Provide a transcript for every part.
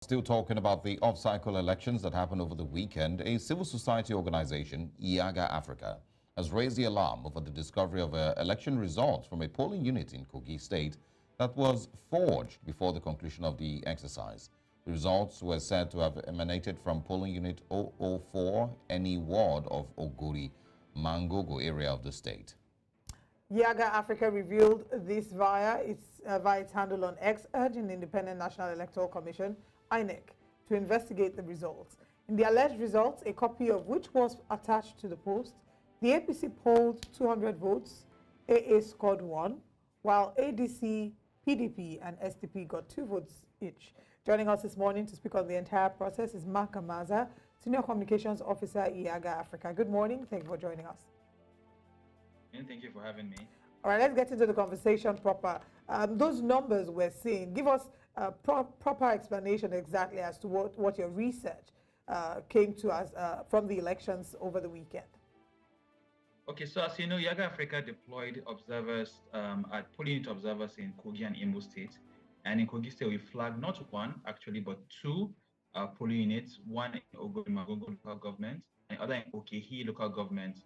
Still talking about the off-cycle elections that happened over the weekend, a civil society organization, YIAGA Africa, has raised the alarm over the discovery of election results from a polling unit in Kogi State that was forged before the conclusion of the exercise. The results were said to have emanated from polling unit 004, any ward of Oguri, Mangogo area of the state. YIAGA Africa revealed this via its handle on X, urging the Independent National Electoral Commission, INEC, to investigate the results. In the alleged results, a copy of which was attached to the post, the APC polled 200 votes, AA scored 1, while ADC, PDP, and SDP got 2 votes each. Joining us this morning to speak on the entire process is Mark Amaza, Senior Communications Officer at YIAGA Africa. Good morning. Thank you for joining us. And thank you for having me. All right, let's get into the conversation proper. Those numbers we're seeing, give us a proper explanation exactly as to what your research came to us from the elections over the weekend. Okay, so as you know, YIAGA Africa deployed observers, polling unit observers in Kogi and Imo State. And in Kogi State, we flagged not one, actually, but 2 polling units, one in Ogbonmwan local government and the other in Okehi local government,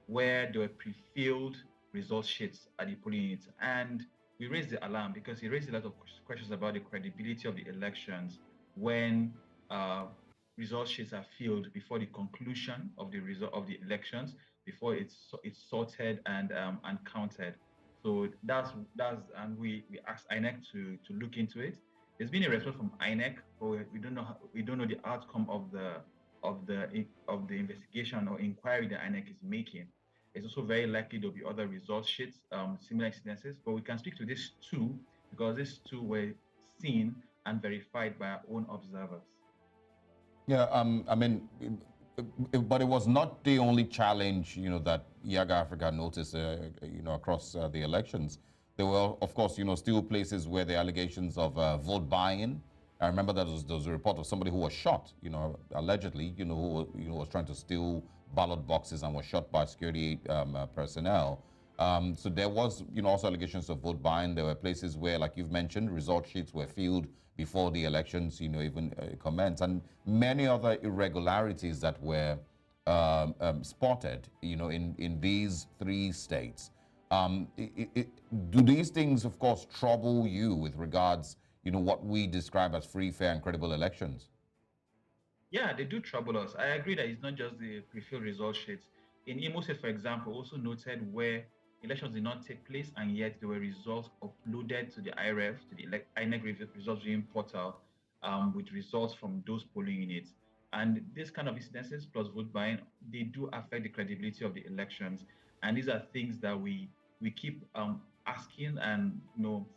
where there were pre-filled result sheets at the polling units. And we raised the alarm because it raised a lot of questions about the credibility of the elections when result sheets are filled before the conclusion of the result of the elections, before it's sorted and counted. So that's and we asked INEC to look into it. There's been a response from INEC, but we don't know the outcome of the investigation or inquiry that INEC is making. It's also very likely there'll be other result sheets, similar incidences, but we can speak to these 2 because these 2 were seen and verified by our own observers. Yeah, I mean, but it was not the only challenge, that YIAGA Africa noticed, across the elections. There were, of course, still places where the allegations of vote buying. I remember that there was a report of somebody who was shot, allegedly, who was trying to steal ballot boxes and was shot by security personnel. So there was, also allegations of vote buying. There were places where, like you've mentioned, result sheets were filled before the elections, even commenced, and many other irregularities that were spotted, in these 3 states. Do these things, of course, trouble you with regards, what we describe as free, fair, and credible elections? Yeah, they do trouble us. I agree that it's not just the pre-filled result sheets. In Imo State, for example, also noted where elections did not take place and yet there were results uploaded to the IREF, to the INEC results viewing portal, with results from those polling units. And this kind of incidences plus vote buying, they do affect the credibility of the elections. And these are things that we keep asking and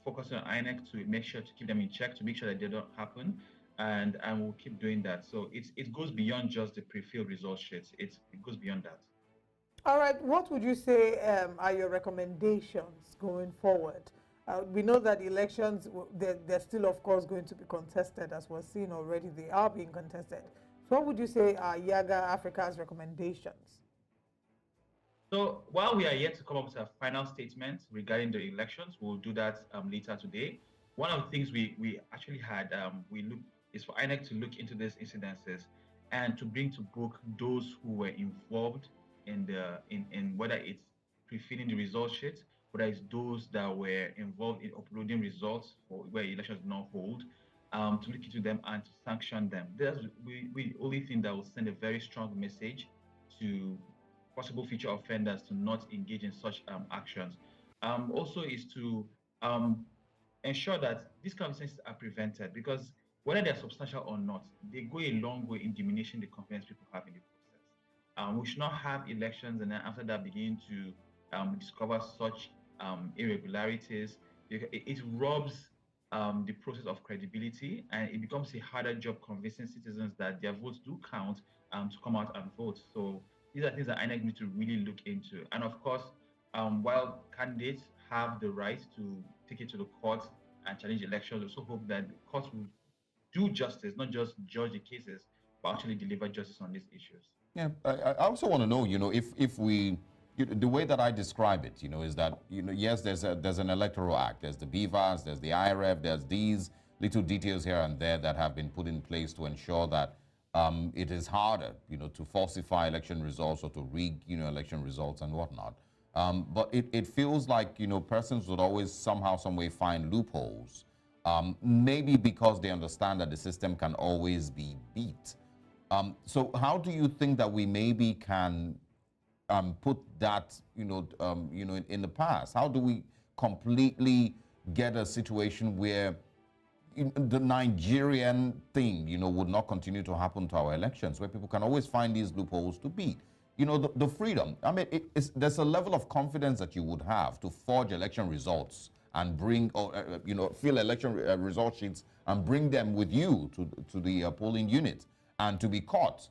focusing on INEC to make sure to keep them in check, to make sure that they don't happen. And we'll keep doing that. So it goes beyond just the pre-filled result sheets. It goes beyond that. All right, what would you say are your recommendations going forward? We know that elections, they're still, of course, going to be contested, as we're seeing already. They are being contested. So what would you say are YIAGA Africa's recommendations? So while we are yet to come up with a final statement regarding the elections, we'll do that later today. One of the things we actually had, is for INEC to look into these incidences and to bring to book those who were involved in whether it's pre-filling the result sheets, whether it's those that were involved in uploading results for where elections did not hold, to look into them and to sanction them. We only think that will send a very strong message to possible future offenders to not engage in such actions. Also is to ensure that these kind of things are prevented, because whether they're substantial or not, they go a long way in diminishing the confidence people have in the process. We should not have elections and then after that begin to discover such irregularities. It robs the process of credibility, and it becomes a harder job convincing citizens that their votes do count to come out and vote. So these are things that INEC need to really look into. And of course, while candidates have the right to take it to the courts and challenge elections, we also hope that the courts will do justice, not just judge the cases, but actually deliver justice on these issues. Yeah, I also want to know, if we, the way that I describe it, is that, yes, there's an electoral act, there's the BVAS, there's the IREF, there's these little details here and there that have been put in place to ensure that it is harder, to falsify election results or to rig, election results and whatnot. But it feels like, persons would always somehow, some way find loopholes, maybe because they understand that the system can always be beat. So how do you think that we maybe can put that, in the past? How do we completely get a situation where the Nigerian thing, would not continue to happen to our elections, where people can always find these loopholes to beat? The freedom. I mean, there's a level of confidence that you would have to forge election results and bring, fill election result sheets and bring them with you to the polling unit and to be caught.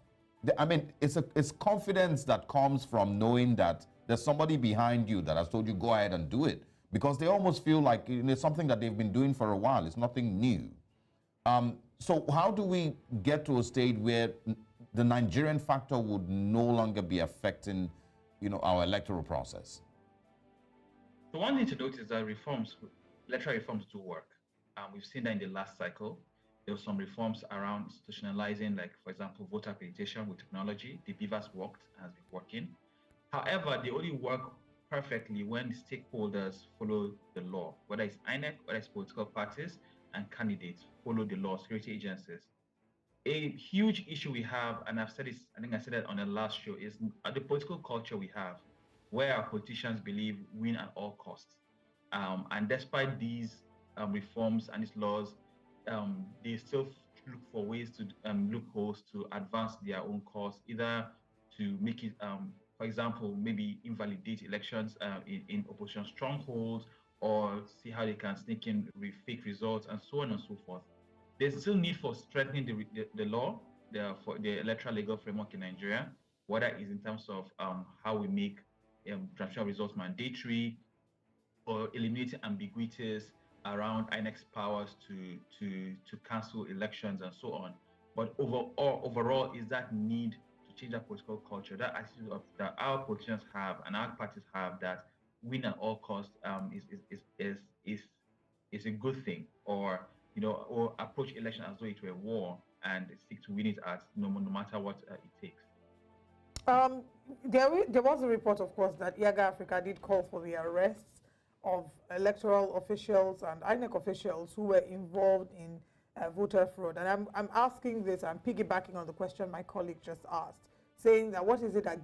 I mean, it's confidence that comes from knowing that there's somebody behind you that has told you go ahead and do it, because they almost feel like it's something that they've been doing for a while. It's nothing new. So how do we get to a state where the Nigerian factor would no longer be affecting, our electoral process? The one thing to note is that electoral reforms do work. We've seen that in the last cycle. There were some reforms around institutionalizing, like, for example, voter accreditation with technology. The BVAS worked and has been working. However, they only work perfectly when stakeholders follow the law, whether it's INEC, whether it's political parties and candidates follow the law, security agencies. A huge issue we have, and I've said this, I think I said it on the last show, is the political culture we have, where our politicians believe win at all costs. And despite these reforms and these laws, they still look for ways to loopholes to advance their own cause, either to make it, for example, maybe invalidate elections in opposition strongholds, or see how they can sneak in fake results, and so on and so forth. There's still need for strengthening the law, for the electoral legal framework in Nigeria, whether it's in terms of how we make transmission results mandatory, or eliminating ambiguities around INEC's powers to cancel elections and so on. But overall is that need to change that political culture, that attitude that our politicians have and our parties have, that win at all costs is a good thing, or approach election as though it were a war and seek to win it at no matter what it takes. There was a report, of course, that YIAGA Africa did call for the arrests of electoral officials and INEC officials who were involved in voter fraud. And I'm asking this, I'm piggybacking on the question my colleague just asked, saying that what is it that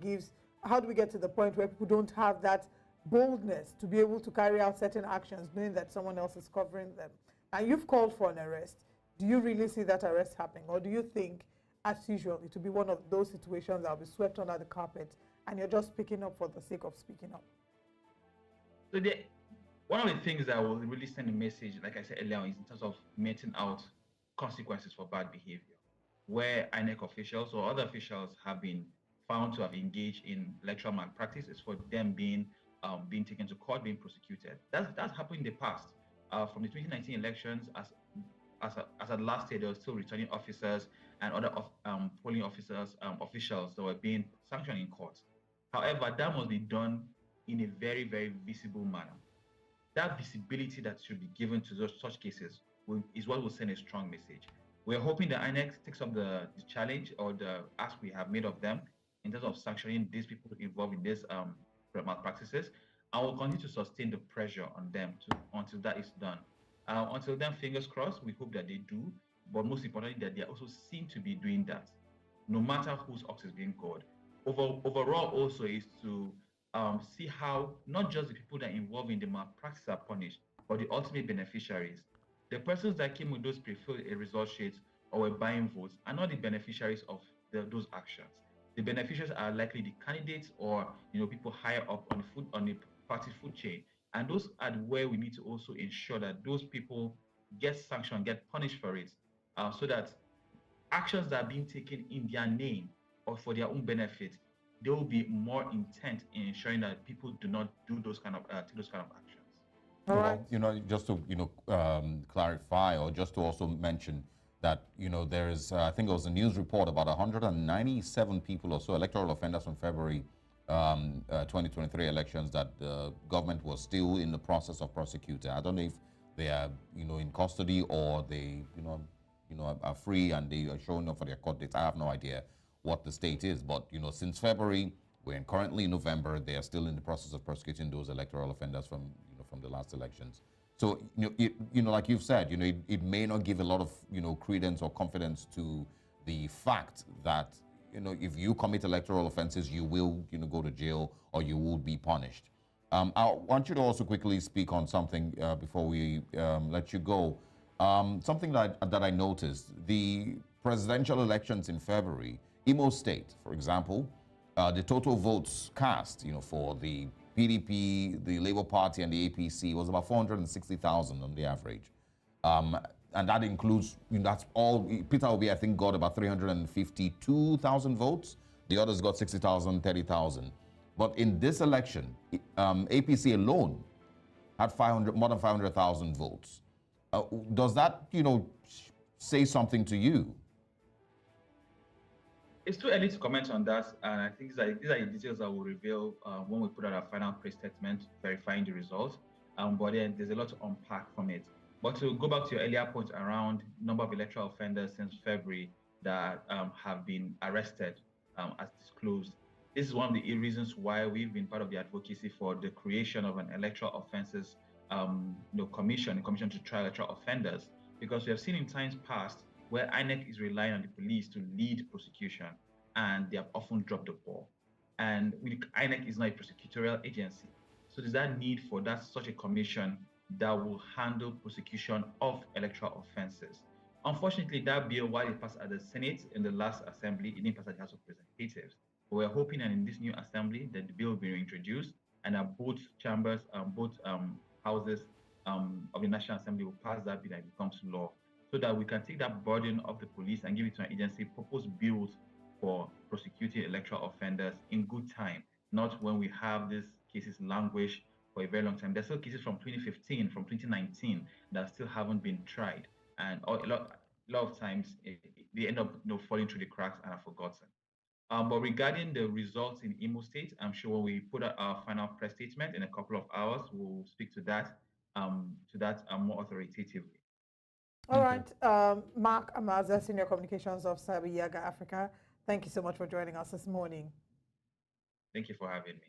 how do we get to the point where people don't have that boldness to be able to carry out certain actions knowing that someone else is covering them? And you've called for an arrest. Do you really see that arrest happening? Or do you think, as usual, it will be one of those situations that will be swept under the carpet and you're just speaking up for the sake of speaking up? So one of the things that will really send a message, like I said earlier, is in terms of meting out consequences for bad behavior, where INEC officials or other officials have been found to have engaged in electoral malpractice, is for them being taken to court, being prosecuted. That's happened in the past. From the 2019 elections, as at last year, there were still returning officers and other polling officers, officials that were being sanctioned in court. However, that must be done in a very, very visible manner. That visibility that should be given to such cases is what will send a strong message. We're hoping the INEC takes up the challenge or the ask we have made of them in terms of sanctioning these people involved in these malpractices, and will continue to sustain the pressure on them until that is done. Until then, fingers crossed, we hope that they do, but most importantly, that they also seem to be doing that, no matter whose ox is being gored. Overall, also, is to see how not just the people that are involved in the malpractice are punished, but the ultimate beneficiaries. The persons that came with those pre-filled result sheets or were buying votes are not the beneficiaries of those actions. The beneficiaries are likely the candidates or people higher up on the party food chain, and those are where we need to also ensure that those people get sanctioned, get punished for it, so that actions that are being taken in their name or for their own benefit, they will be more intent in ensuring that people do not do those kind of actions. All right. Well, just to clarify, or just to also mention that there is I think it was a news report about 197 people or so, electoral offenders from February 2023 elections, that the government was still in the process of prosecuting. I don't know if they are, in custody, or they, are free and they are showing up for their court dates. I have no idea what the state is, but since February, we're currently in November. They are still in the process of prosecuting those electoral offenders from from the last elections. So like you've said, it may not give a lot of credence or confidence to the fact that if you commit electoral offenses, you will go to jail or you will be punished. I want you to also quickly speak on something before we let you go. Something that I noticed: the presidential elections in February, Imo State, for example, the total votes cast, for the PDP, the Labour Party, and the APC was about 460,000 on the average. And that includes, that's all, Peter Obi, I think, got about 352,000 votes. The others got 60,000, 30,000. But in this election, APC alone had more than 500,000 votes. Does that, say something to you? It's too early to comment on that, and I think these are the details that will reveal when we put out our final press statement verifying the results. But then there's a lot to unpack from it. But to go back to your earlier point around number of electoral offenders since February that have been arrested, as disclosed, this is one of the reasons why we've been part of the advocacy for the creation of an electoral offenses commission, a commission to try electoral offenders, because we have seen in times past where INEC is relying on the police to lead prosecution, and they have often dropped the ball. And INEC is not a prosecutorial agency. So there's that need for such a commission that will handle prosecution of electoral offenses. Unfortunately, that bill, while it passed at the Senate in the last assembly, it didn't pass at the House of Representatives. But we're hoping that in this new assembly that the bill will be reintroduced and that both chambers, both houses of the National Assembly will pass that bill and it becomes law, so that we can take that burden of the police and give it to an agency, propose bills for prosecuting electoral offenders in good time, not when we have these cases languish for a very long time. There's still cases from 2015, from 2019 that still haven't been tried. And a lot of times they end up falling through the cracks and are forgotten. But regarding the results in Imo State, I'm sure when we put out our final press statement in a couple of hours, we'll speak to that more authoritatively. All right, Mark Amaza, Senior Communications Officer at YIAGA Africa, thank you so much for joining us this morning. Thank you for having me.